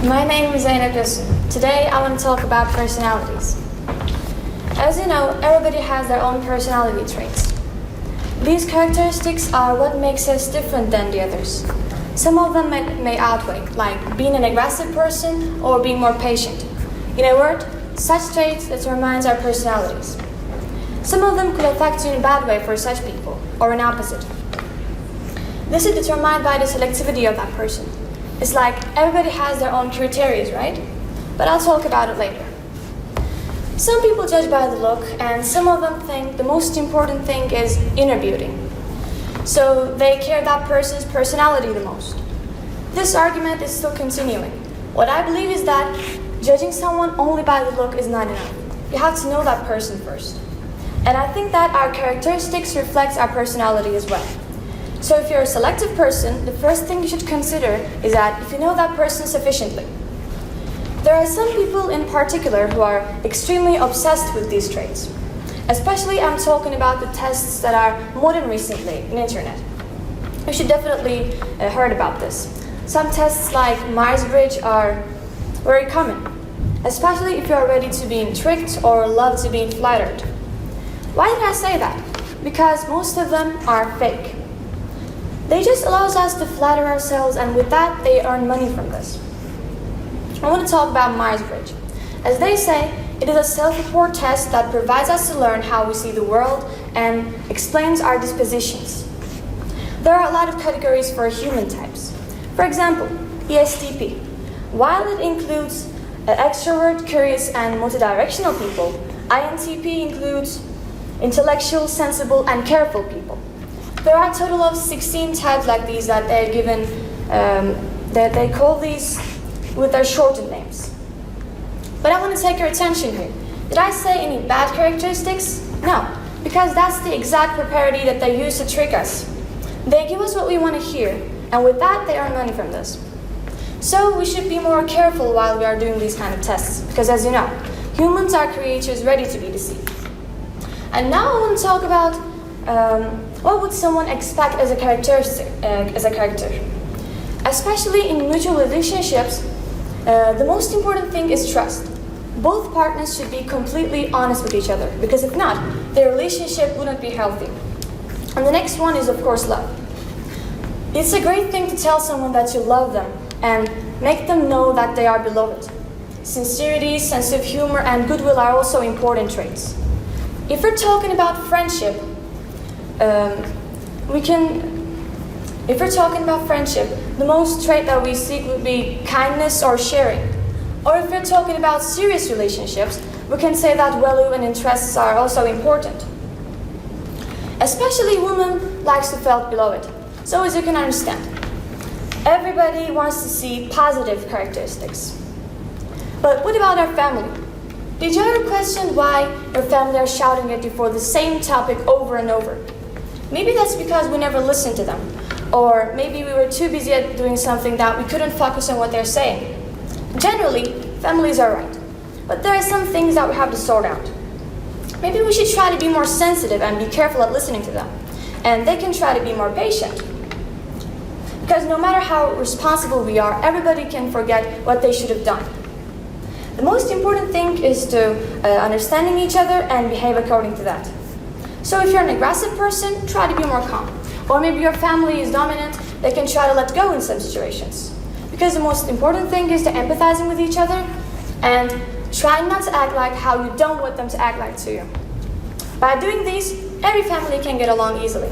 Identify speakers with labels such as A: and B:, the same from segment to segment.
A: My name is ZEYNEP. Today I want to talk about personalities. As you know, everybody has their own personality traits. These characteristics are what makes us different than the others. Some of them may outweigh, like being an aggressive person or being more patient. In a word, such traits determine our personalities. Some of them could affect you in a bad way for such people, or an opposite. This is determined by the selectivity of that person. It's like everybody has their own criteria, right? But I'll talk about it later. Some people judge by the look, and some of them think the most important thing is inner beauty. So they care that person's personality the most. This argument is still continuing. What I believe is that judging someone only by the look is not enough. You have to know that person first. And I think that our characteristics reflect our personality as well. So if you're a selective person, the first thing you should consider is that if you know that person sufficiently. There are some people in particular who are extremely obsessed with these traits. Especially I'm talking about the tests that are modern recently in internet. You should definitely heard about this. Some tests like Myers-Briggs are very common, especially if you are ready to be tricked or love to be flattered. Why did I say that? Because most of them are fake. They just allows us to flatter ourselves, and with that, they earn money from this. I want to talk about Myers-Briggs. As they say, it is a self-report test that provides us to learn how we see the world and explains our dispositions. There are a lot of categories for human types. For example, ESTP. While it includes extrovert, curious, and multidirectional people, INTP includes intellectual, sensible, and careful people. There are a total of 16 types like these that they're given, that they call these with their shortened names. But I want to take your attention here. Did I say any bad characteristics? No, because that's the exact propriety that they use to trick us. They give us what we want to hear, and with that, they earn money from this. So we should be more careful while we are doing these kind of tests, because as you know, humans are creatures ready to be deceived. And now I want to talk about what would someone expect as a character. Especially in mutual relationships, the most important thing is trust. Both partners should be completely honest with each other, because if not, their relationship wouldn't be healthy. And the next one is, of course, love. It's a great thing to tell someone that you love them and make them know that they are beloved. Sincerity, sense of humor, and goodwill are also important traits. If we're talking about friendship, the most trait that we seek would be kindness or sharing. Or if we're talking about serious relationships, we can say that value and interests are also important. Especially women likes to feel beloved. So as you can understand, everybody wants to see positive characteristics. But what about our family? Did you ever question why your family are shouting at you for the same topic over and over? Maybe that's because we never listened to them. Or maybe we were too busy at doing something that we couldn't focus on what they're saying. Generally, families are right. But there are some things that we have to sort out. Maybe we should try to be more sensitive and be careful at listening to them. And they can try to be more patient. Because no matter how responsible we are, everybody can forget what they should have done. The most important thing is to understanding each other and behave according to that. So if you're an aggressive person, try to be more calm. Or maybe your family is dominant, they can try to let go in some situations. Because the most important thing is to empathizing with each other and try not to act like how you don't want them to act like to you. By doing these, every family can get along easily.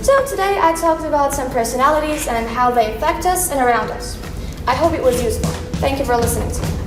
A: So today I talked about some personalities and how they affect us and around us. I hope it was useful. Thank you for listening to me.